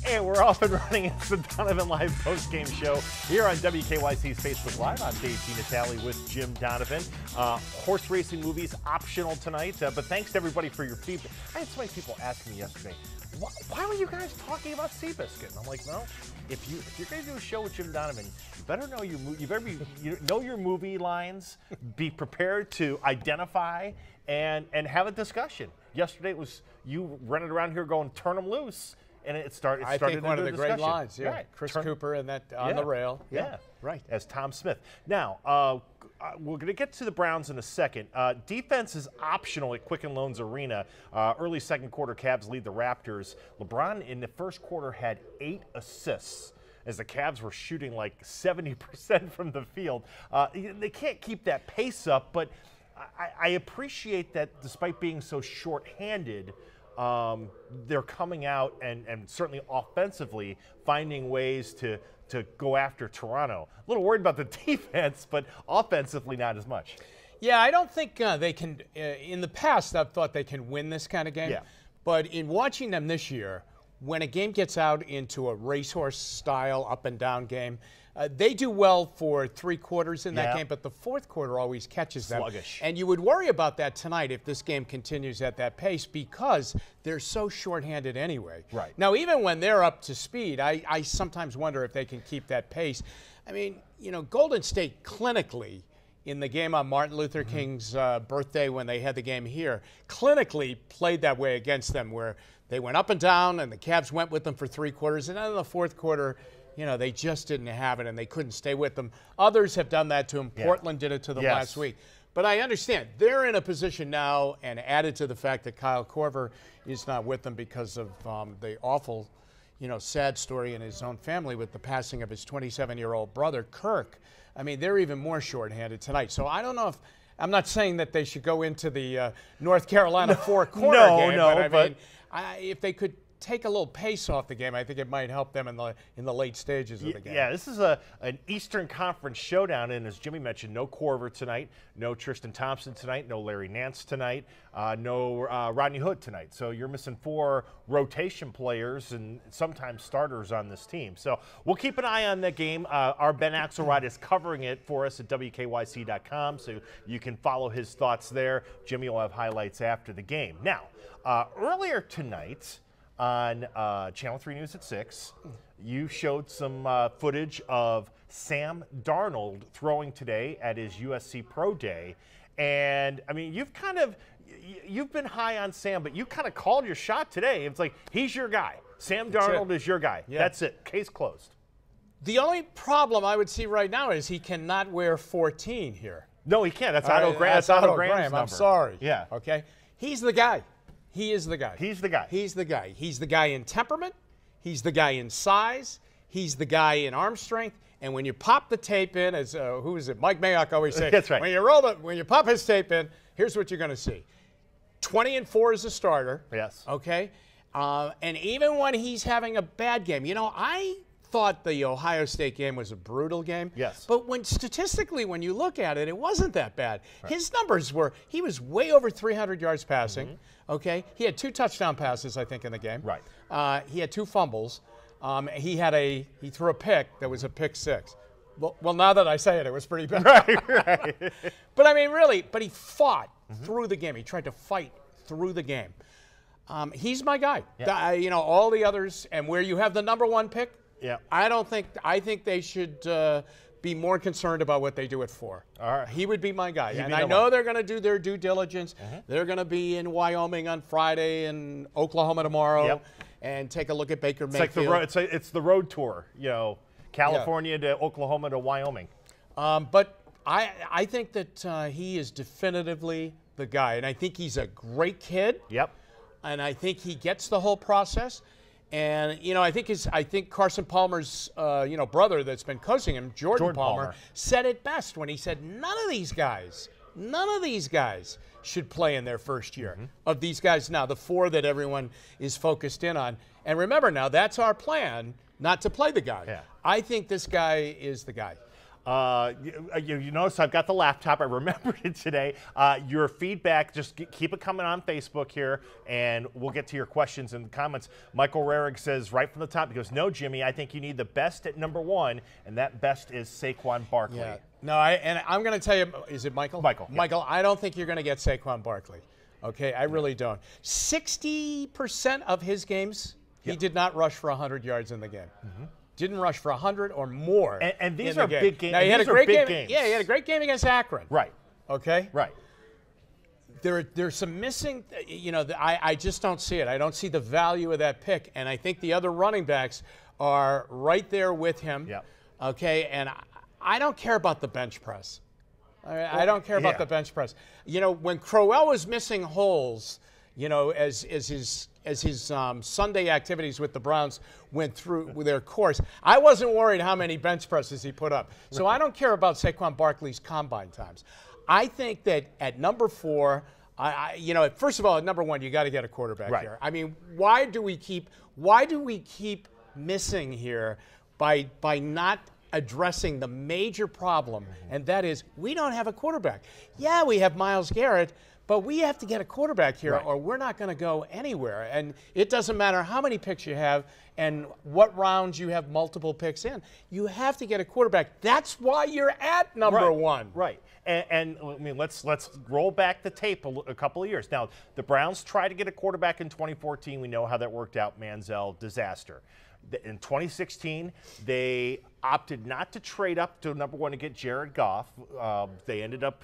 And we're off and running. It's the Donovan Live postgame show here on WKYC's Facebook Live. I'm Dave Natale with Jim Donovan. Horse racing movies optional tonight, but thanks to everybody for your feedback. I had so many people ask me yesterday, why were you guys talking about Seabiscuit? And I'm like, well, if you're going to do a show with Jim Donovan, you better know know your movie lines, be prepared to identify and have a discussion. Yesterday it was you running around here going, turn them loose. And it started. I think one of the discussion. great lines, yeah. Right. Chris Cooper and that on the rail. Yeah, right. As Tom Smith. Now, we're going to get to the Browns in a second. Defense is optional at Quicken Loans Arena. Early second quarter, Cavs lead the Raptors. LeBron in the first quarter had 8 assists as the Cavs were shooting like 70% from the field. They can't keep that pace up, but I appreciate that despite being so short-handed, they're coming out and certainly offensively finding ways to go after Toronto. A little worried about the defense, but offensively not as much. Yeah, I don't think they can. In the past, I've thought they can win this kind of game. Yeah. But in watching them this year, when a game gets out into a racehorse style up and down game, they do well for 3 quarters in that game, but the fourth quarter always catches them. Sluggish. And you would worry about that tonight if this game continues at that pace because they're so shorthanded anyway. Right. Now, even when they're up to speed, I sometimes wonder if they can keep that pace. I mean, you know, Golden State clinically, in the game on Martin Luther King's birthday when they had the game here, clinically played that way against them where they went up and down and the Cavs went with them for 3 quarters. And then in the fourth quarter, you know, they just didn't have it and they couldn't stay with them. Others have done that to them. Portland did it to them last week. But I understand. They're in a position now, and added to the fact that Kyle Korver is not with them because of the awful, you know, sad story in his own family with the passing of his 27-year-old brother, Kirk. I mean, they're even more shorthanded tonight. So I don't know if – I'm not saying that they should go into the North Carolina four-quarter game. But I mean, if they could – take a little pace off the game, I think it might help them in the late stages of the game. Yeah, this is an Eastern Conference showdown, and as Jimmy mentioned, no Korver tonight, no Tristan Thompson tonight, no Larry Nance tonight, no Rodney Hood tonight. So you're missing 4 rotation players and sometimes starters on this team. So we'll keep an eye on that game. Our Ben Axelrod is covering it for us at WKYC.com, so you can follow his thoughts there. Jimmy will have highlights after the game. Now, earlier tonight, on Channel 3 News at 6, you showed some footage of Sam Darnold throwing today at his USC Pro Day. And, I mean, you've been high on Sam, but you kind of called your shot today. It's like, he's your guy. Sam Darnold is your guy. Yeah. That's it. Case closed. The only problem I would see right now is he cannot wear 14 here. No, he can't. That's Otto Graham's number. I'm sorry. Yeah. Okay? He's the guy. He is the guy. He's the guy. He's the guy. He's the guy in temperament. He's the guy in size. He's the guy in arm strength. And when you pop the tape in, as who is it? Mike Mayock always says. That's right. When you pop his tape in, here's what you're going to see: 20-4 as a starter. Yes. Okay. And even when he's having a bad game, you know, I thought the Ohio State game was a brutal game. Yes. But statistically, when you look at it, it wasn't that bad. Right. His numbers were, he was way over 300 yards passing. Okay. He had 2 touchdown passes, I think, in the game. Right. He had 2 fumbles. He threw a pick that was a pick 6. Well, now that I say it, it was pretty bad. Right. But I mean, really, but he fought through the game. He tried to fight through the game. He's my guy. Yeah. You know, all the others, and where you have the number 1 pick, yeah, I think they should be more concerned about what they do at 4. All right. He would be my guy. And I know they're going to do their due diligence. They're going to be in Wyoming on Friday and Oklahoma tomorrow and take a look at Baker Mayfield. It's the road tour, you know, California to Oklahoma to Wyoming. But I think that he is definitively the guy. And I think he's a great kid. Yep. And I think he gets the whole process. And, you know, I think Carson Palmer's, brother that's been coaching him, Jordan Palmer, said it best when he said, none of these guys should play in their first year. Of these guys now, the 4 that everyone is focused in on. And remember now, that's our plan, not to play the guy. Yeah. I think this guy is the guy. You notice I've got the laptop. I remembered it today. Your feedback, just keep it coming on Facebook here, and we'll get to your questions in the comments. Michael Rarick says right from the top, he goes, no, Jimmy, I think you need the best at number 1, and that best is Saquon Barkley. Yeah. No, I'm going to tell you, is it Michael? Michael. Yeah. Michael, I don't think you're going to get Saquon Barkley. Okay, I really don't. 60% of his games, he did not rush for 100 yards in the game. Didn't rush for 100 or more. And these are big games. Now, he had a great game. Games. Yeah, he had a great game against Akron. Right. Okay? Right. There's some missing, I just don't see it. I don't see the value of that pick. And I think the other running backs are right there with him. Yep. Okay, and I don't care about the bench press. I don't care about the bench press. When Crowell was missing holes, as his Sunday activities with the Browns went through their course, I wasn't worried how many bench presses he put up. So I don't care about Saquon Barkley's combine times. I think that at number 4, first of all, at number 1, you got to get a quarterback here. I mean, why do we keep missing here by not addressing the major problem, and that is we don't have a quarterback. Yeah, we have Myles Garrett, but we have to get a quarterback here or we're not going to go anywhere. And it doesn't matter how many picks you have and what rounds you have multiple picks in. You have to get a quarterback. That's why you're at number 1. Right. And I mean, let's roll back the tape a couple of years. Now, the Browns tried to get a quarterback in 2014. We know how that worked out. Manziel, disaster. In 2016, they opted not to trade up to number 1 to get Jared Goff. They ended up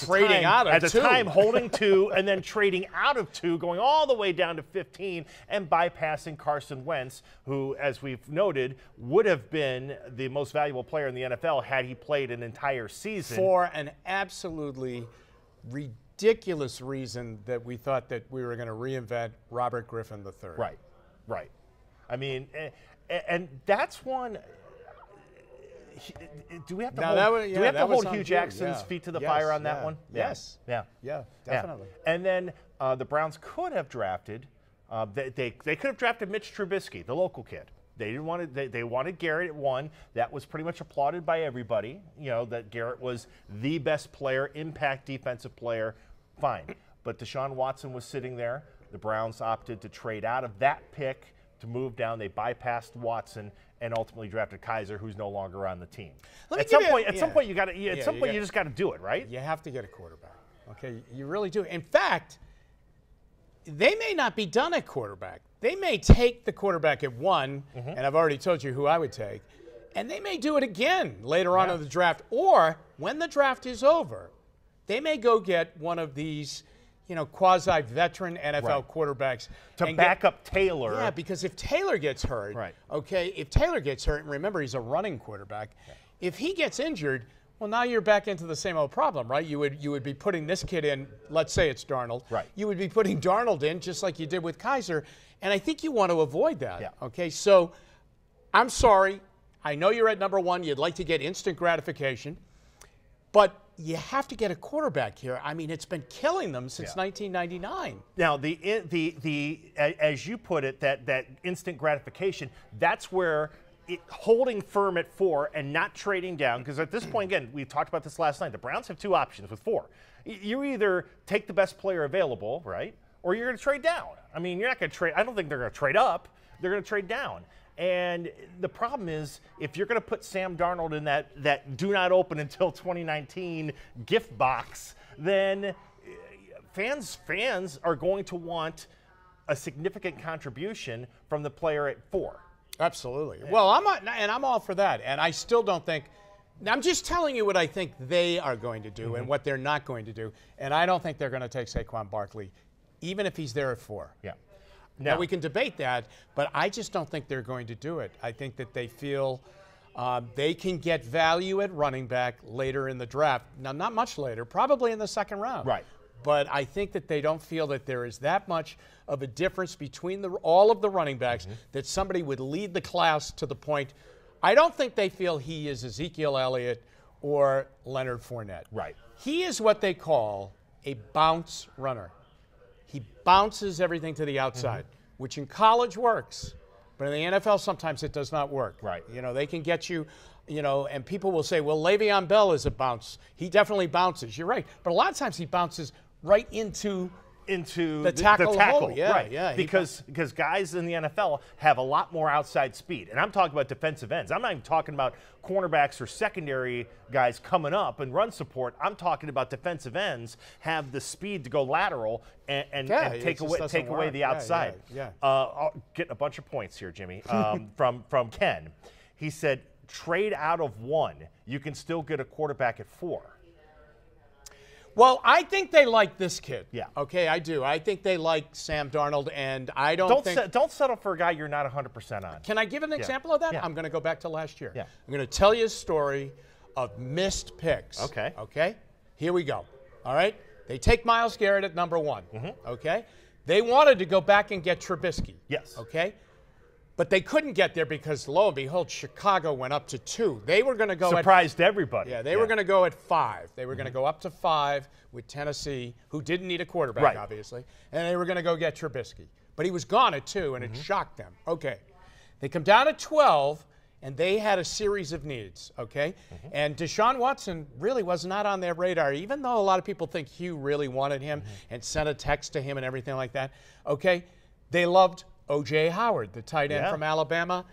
trading out of 2. At the time, holding 2 and then trading out of 2, going all the way down to 15 and bypassing Carson Wentz, who, as we've noted, would have been the most valuable player in the NFL had he played an entire season. For an absolutely ridiculous reason that we thought that we were going to reinvent Robert Griffin III. Right. I mean, and that's one. Do we have to hold Hugh Jackson's feet to the fire on that one? Yes. Yeah, definitely. Yeah. And then the Browns could have drafted. They could have drafted Mitch Trubisky, the local kid. They didn't want to. They wanted Garrett at 1. That was pretty much applauded by everybody. That Garrett was the best player, impact defensive player. Fine, but Deshaun Watson was sitting there. The Browns opted to trade out of that pick to move down. They bypassed Watson and ultimately drafted Kaiser, who's no longer on the team. At some point, you got to. At some point, you just got to do it, right? You have to get a quarterback. Okay, you really do. In fact, they may not be done at quarterback. They may take the quarterback at 1, and I've already told you who I would take, and they may do it again later on in the draft, or when the draft is over, they may go get one of these quasi-veteran NFL quarterbacks. To back up Taylor. Yeah, because if Taylor gets hurt, if Taylor gets hurt, and remember he's a running quarterback, if he gets injured, well, now you're back into the same old problem, right? You would be putting this kid in, let's say it's Darnold. Right. You would be putting Darnold in just like you did with Kaiser, and I think you want to avoid that. Okay, so I'm sorry. I know you're at number 1. You'd like to get instant gratification, but you have to get a quarterback here. I mean, it's been killing them since 1999. Now, as you put it, that instant gratification, that's where holding firm at 4 and not trading down, because at this point, again, we talked about this last night, the Browns have 2 options with 4. You either take the best player available, right, or you're going to trade down. I mean, you're not going to trade. I don't think they're going to trade up. They're going to trade down. And the problem is, if you're going to put Sam Darnold in that do not open until 2019 gift box, then fans are going to want a significant contribution from the player at 4. Absolutely. Well, I'm all for that. And I still don't think. I'm just telling you what I think they are going to do and what they're not going to do. And I don't think they're going to take Saquon Barkley, even if he's there at 4. Yeah. Now, we can debate that, but I just don't think they're going to do it. I think that they feel they can get value at running back later in the draft. Now, not much later, probably in the 2nd round. Right. But I think that they don't feel that there is that much of a difference between all of the running backs that somebody would lead the class to the point. I don't think they feel he is Ezekiel Elliott or Leonard Fournette. Right. He is what they call a bounce runner. He bounces everything to the outside, which in college works, But in the NFL, sometimes it does not work. Right. You know, they can get you, you know, and people will say, well, Le'Veon Bell is a bounce. He definitely bounces. You're right. But a lot of times he bounces right into the tackle. Hole. Yeah, right. Yeah, because guys in the NFL have a lot more outside speed. And I'm talking about defensive ends. I'm not even talking about cornerbacks or secondary guys coming up and run support. I'm talking about defensive ends have the speed to go lateral and take away the outside. Getting a bunch of points here, Jimmy, from Ken. He said, trade out of 1. You can still get a quarterback at 4. Well, I think they like this kid. Yeah. Okay, I do. I think they like Sam Darnold, and I don't think... Don't settle for a guy you're not 100% on. Can I give an example of that? Yeah. I'm going to go back to last year. Yeah. I'm going to tell you a story of missed picks. Okay. Okay? Here we go. All right? They take Myles Garrett at number 1. Okay? They wanted to go back and get Trubisky. Yes. Okay? But they couldn't get there because, lo and behold, Chicago went up to 2. They were going to go surprised everybody. Yeah, they were going to go at 5. They were going to go up to 5 with Tennessee, who didn't need a quarterback, obviously. And they were going to go get Trubisky. But he was gone at 2, and it shocked them. Okay. They come down at 12, and they had a series of needs, okay? And Deshaun Watson really was not on their radar, even though a lot of people think Hugh really wanted him and sent a text to him and everything like that, okay? They loved O.J. Howard, the tight end from Alabama,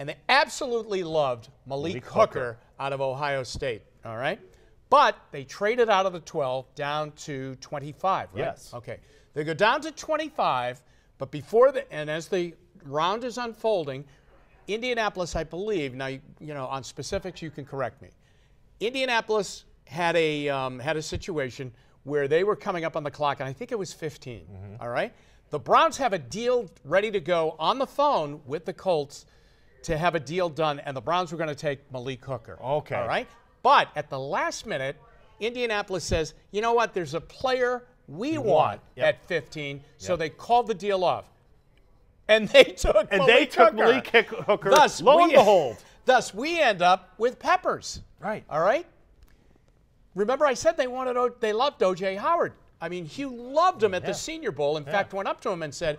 and they absolutely loved Malik Hooker out of Ohio State, all right? But they traded out of the 12 down to 25, right? Yes. Okay. They go down to 25, but before and as the round is unfolding, Indianapolis, I believe, now, you know, on specifics, you can correct me. Indianapolis had a situation where they were coming up on the clock, and I think it was 15, all right? The Browns have a deal ready to go on the phone with the Colts to have a deal done, and the Browns were going to take Malik Hooker. Okay. All right? But at the last minute, Indianapolis says, you know what, there's a player we want at 15, so they called the deal off. And they took Malik Hooker. Thus, lo and behold. Thus, we end up with Peppers. Right. All right? Remember I said they loved O.J. Howard. I mean, Hugh loved him at the Senior Bowl. In fact, went up to him and said,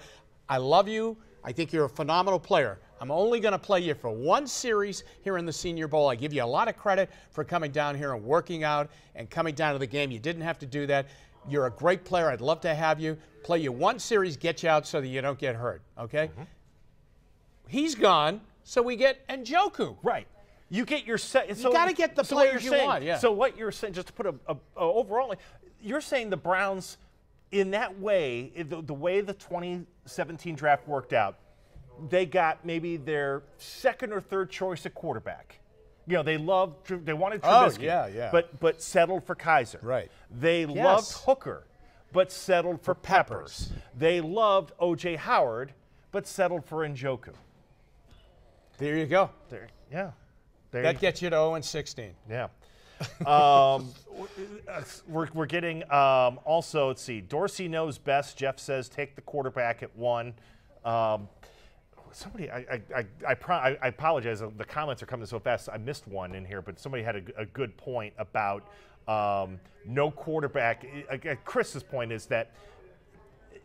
I love you. I think you're a phenomenal player. I'm only going to play you for 1 series here in the Senior Bowl. I give you a lot of credit for coming down here and working out and coming down to the game. You didn't have to do that. You're a great player. I'd love to have you. Play you 1 series, get you out so that you don't get hurt, okay? He's gone, so we get Njoku. Right. You get your set. You got to get the players you want. Yeah. So what you're saying, just to put a overall, you're saying the Browns, in that way, the way the 2017 draft worked out, they got maybe their 2nd or 3rd choice at quarterback. You know, they wanted Trubisky, but settled for Kaiser. Right. They loved Hooker, but settled for Peppers. They loved O.J. Howard, but settled for Njoku. There you go. That gets you to 0-16. Yeah. We're getting also, let's see, Dorsey knows best. Jeff says take the quarterback at 1. Somebody, I apologize. The comments are coming so fast. I missed one in here, but somebody had a good point about no quarterback. Chris's point is that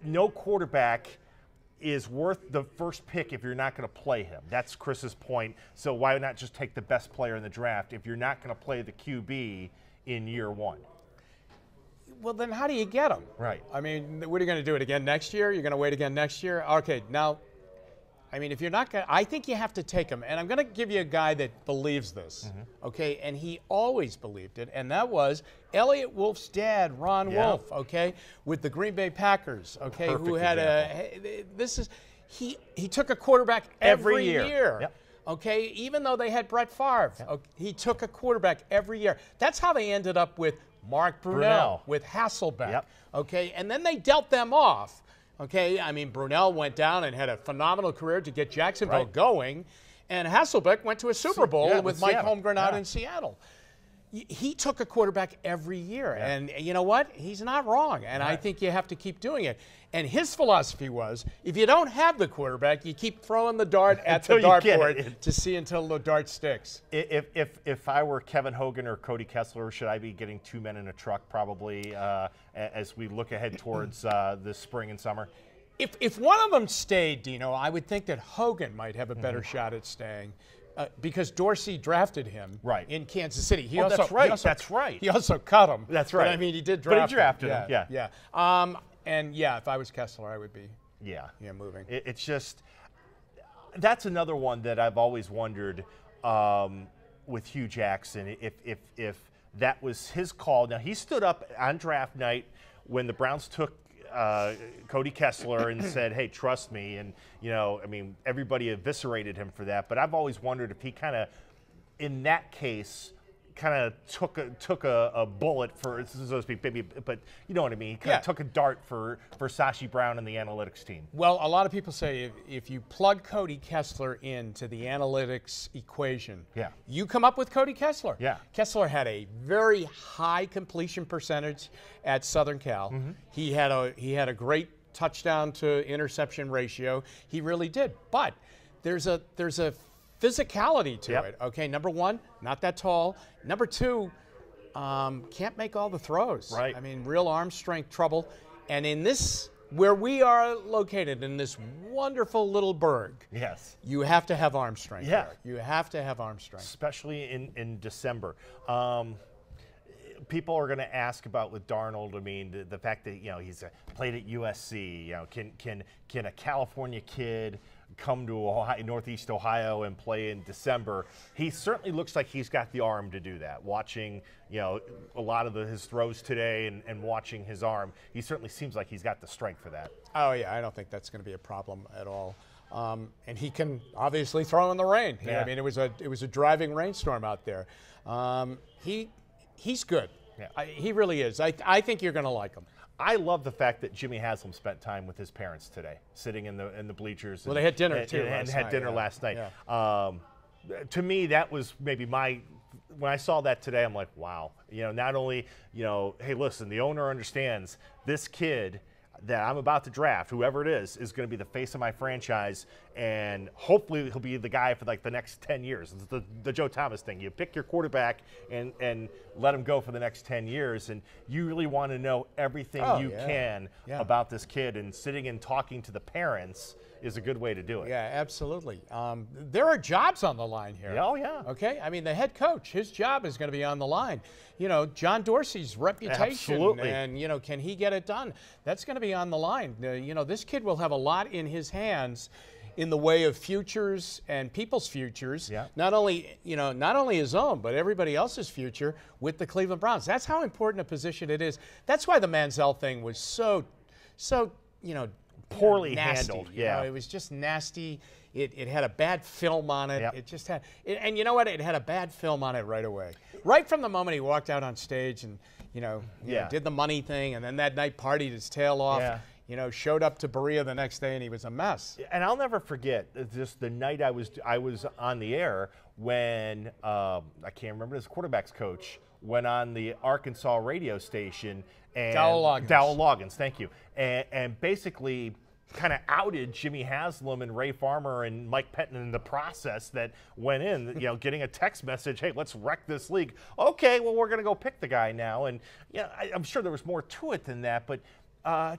no quarterback is worth the first pick if you're not going to play him. That's Chris's point. So why not just take the best player in the draft if you're not going to play the QB in year 1? Well, then how do you get him? Right. I mean, what are you going to do it again next year? You're going to wait again next year? Okay, now, I mean, if you're not going to, I think you have to take him. And I'm going to give you a guy that believes this, okay? And he always believed it, and that was Elliott Wolf's dad, Ron Wolf, okay, with the Green Bay Packers, okay, Perfect who had he took a quarterback every year. Yep. Okay, even though they had Brett Favre, he took a quarterback every year. That's how they ended up with Mark Brunell. With Hasselbeck, okay? And then they dealt them off, okay? I mean, Brunell went down and had a phenomenal career to get Jacksonville going, and Hasselbeck went to a Super Bowl with Mike Holmgren out in Seattle. He took a quarterback every year, and you know what? He's not wrong, and I think you have to keep doing it. And his philosophy was, if you don't have the quarterback, you keep throwing the dart at the dartboard to see until the dart sticks. If I were Kevin Hogan or Cody Kessler, should I be getting 2 men in a truck probably as we look ahead towards this spring and summer? If one of them stayed, Dino, I would think that Hogan might have a better shot at staying. Because Dorsey drafted him in Kansas City. That's right. He also cut him. That's right. But, I mean, he did draft him. But he drafted him. Yeah. And yeah, if I was Kessler, I would be moving. It's just that's another one that I've always wondered with Hugh Jackson if that was his call. Now he stood up on draft night when the Browns took Cody Kessler and said, "Hey, trust me." And I mean, everybody eviscerated him for that. But I've always wondered if he kind of, in that case, kind of took a bullet for, so to speak, maybe, but you know what I mean. He kind of took a dart for Sashi Brown and the analytics team. Well, a lot of people say if you plug Cody Kessler into the analytics equation, you come up with Cody Kessler. Yeah. Kessler had a very high completion percentage at Southern Cal. He had a great touchdown to interception ratio. He really did. But there's a physicality to it. Okay, number one, not that tall. Number two, can't make all the throws. Right. I mean, real arm strength trouble. And in this, where we are located in this wonderful little burg, you have to have arm strength. Yeah. There. You have to have arm strength. Especially in December. People are going to ask about with Darnold. I mean, the fact that he's played at USC. Can a California kid come to Ohio, Northeast Ohio and play in December? He certainly looks like he's got the arm to do that. Watching a lot of his throws today and watching his arm, he certainly seems like he's got the strength for that. Oh yeah, I don't think that's going to be a problem at all. And he can obviously throw in the rain. Yeah. I mean, it was a driving rainstorm out there. He's good. Yeah. He really is. I think you're going to like him. I love the fact that Jimmy Haslam spent time with his parents today, sitting in the bleachers. Well, they had dinner too, and had dinner last night. Yeah. To me, that was maybe when I saw that today, I'm like, wow. Not only hey, listen, the owner understands this kid that I'm about to draft, whoever it is going to be the face of my franchise, and hopefully he'll be the guy for like the next 10 years. It's the Joe Thomas thing. You pick your quarterback and let him go for the next 10 years, and you really want to know everything you can about this kid, and sitting and talking to the parents is a good way to do it. Yeah, absolutely. There are jobs on the line here. Oh, yeah. Okay? I mean, the head coach, his job is going to be on the line. John Dorsey's reputation. Absolutely. And, can he get it done? That's going to be on the line. This kid will have a lot in his hands in the way of futures and people's futures. Yeah. Not only his own, but everybody else's future with the Cleveland Browns. That's how important a position it is. That's why the Manziel thing was so poorly nasty, handled. It was just nasty. It had a bad film on it. It just had, and you know what? It had a bad film on it right away. Right from the moment he walked out on stage and did the money thing, and then that night partied his tail off. Yeah. Showed up to Berea the next day and he was a mess. And I'll never forget just the night I was on the air when I can't remember his quarterback's coach went on the Arkansas radio station and Dowell Loggins, thank you, and basically kind of outed Jimmy Haslam and Ray Farmer and Mike Pettin in the process that went in, getting a text message, hey, let's wreck this league. Okay, well, we're going to go pick the guy now. And I'm sure there was more to it than that, but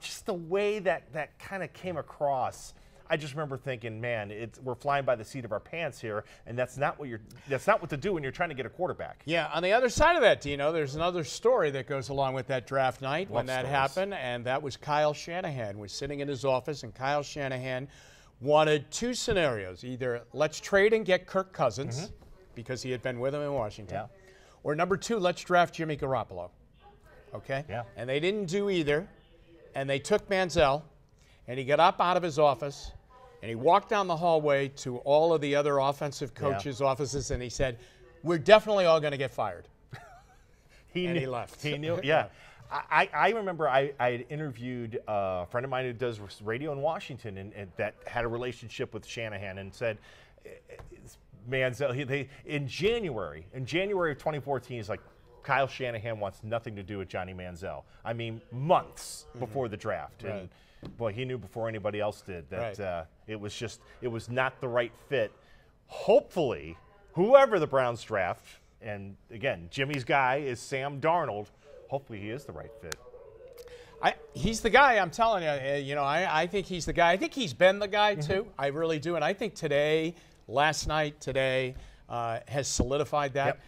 just the way that kind of came across, I just remember thinking, man, we're flying by the seat of our pants here, and that's not what to do when you're trying to get a quarterback. Yeah, on the other side of that, Dino, there's another story that goes along with that draft night when that happened, and that was Kyle Shanahan was sitting in his office, and Kyle Shanahan wanted two scenarios: either let's trade and get Kirk Cousins because he had been with him in Washington, or number two, let's draft Jimmy Garoppolo. Okay? Yeah. And they didn't do either, and they took Manziel, and he got up out of his office. And he walked down the hallway to all of the other offensive coaches' offices, and he said, we're definitely all going to get fired. He left. He knew, yeah. I remember I had interviewed a friend of mine who does radio in Washington and that had a relationship with Shanahan and said, Manziel, in January of 2014, he's like, Kyle Shanahan wants nothing to do with Johnny Manziel. I mean, months before the draft. Right. And, boy, he knew before anybody else did that it was not the right fit. Hopefully, whoever the Browns draft, and again, Jimmy's guy is Sam Darnold, hopefully he is the right fit. He's the guy, I'm telling you. I think he's the guy. I think he's been the guy, too. I really do. And I think last night, today, has solidified that. Yep.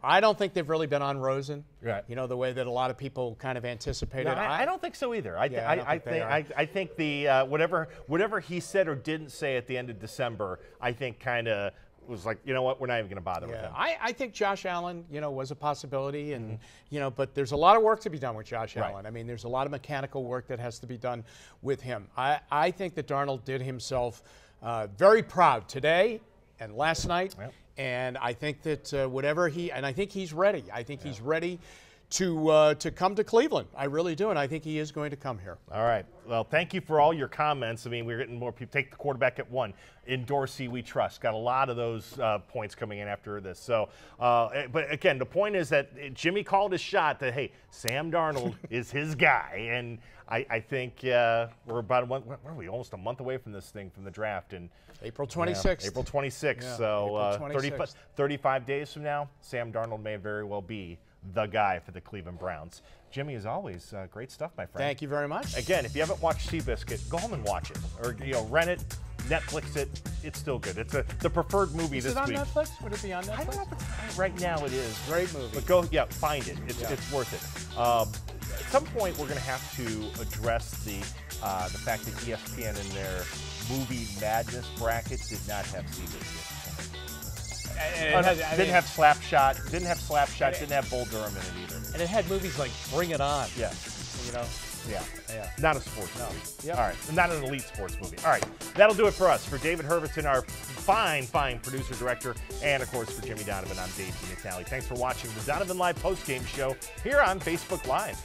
I don't think they've really been on Rosen, right. The way that a lot of people kind of anticipated. No, I don't think so either. I think the whatever he said or didn't say at the end of December, I think kind of was like, you know what, we're not even going to bother with him. I think Josh Allen, was a possibility, and but there's a lot of work to be done with Josh Allen. I mean, there's a lot of mechanical work that has to be done with him. I think that Darnold did himself very proud today and last night. Yep. And I think that I think he's ready. I think he's ready to come to Cleveland. I really do, and I think he is going to come here. All right. Well, thank you for all your comments. I mean, we're getting more people. Take the quarterback at 1. In Dorsey, we trust. Got a lot of those points coming in after this. So, but again, the point is that Jimmy called his shot that, hey, Sam Darnold is his guy. And I think we're about where are we? Almost a month away from this thing, from the draft. And April 26th. April 26th. Yeah, so April 26th. 35 days from now, Sam Darnold may very well be the guy for the Cleveland Browns. Jimmy, as always, great stuff, my friend. Thank you very much. Again, if you haven't watched Seabiscuit, go home and watch it, or rent it, Netflix it. It's still good. It's the preferred movie this week. Is it on Netflix? Would it be on Netflix? I don't know if it's right now. It is great movie. But go, find it. It's worth it. At some point, we're going to have to address the fact that ESPN in their movie madness bracket did not have Seabiscuit. Didn't have Slapshot. Didn't have Bull Durham in it either. And it had movies like Bring It On. Yeah. Yeah. Not a sports movie. Yep. All right. Not an elite sports movie. All right. That'll do it for us. For David Herbertson, our fine producer, director, and, of course, for Jimmy Donovan, I'm Dave DiNatale. Thanks for watching the Donovan Live postgame show here on Facebook Live.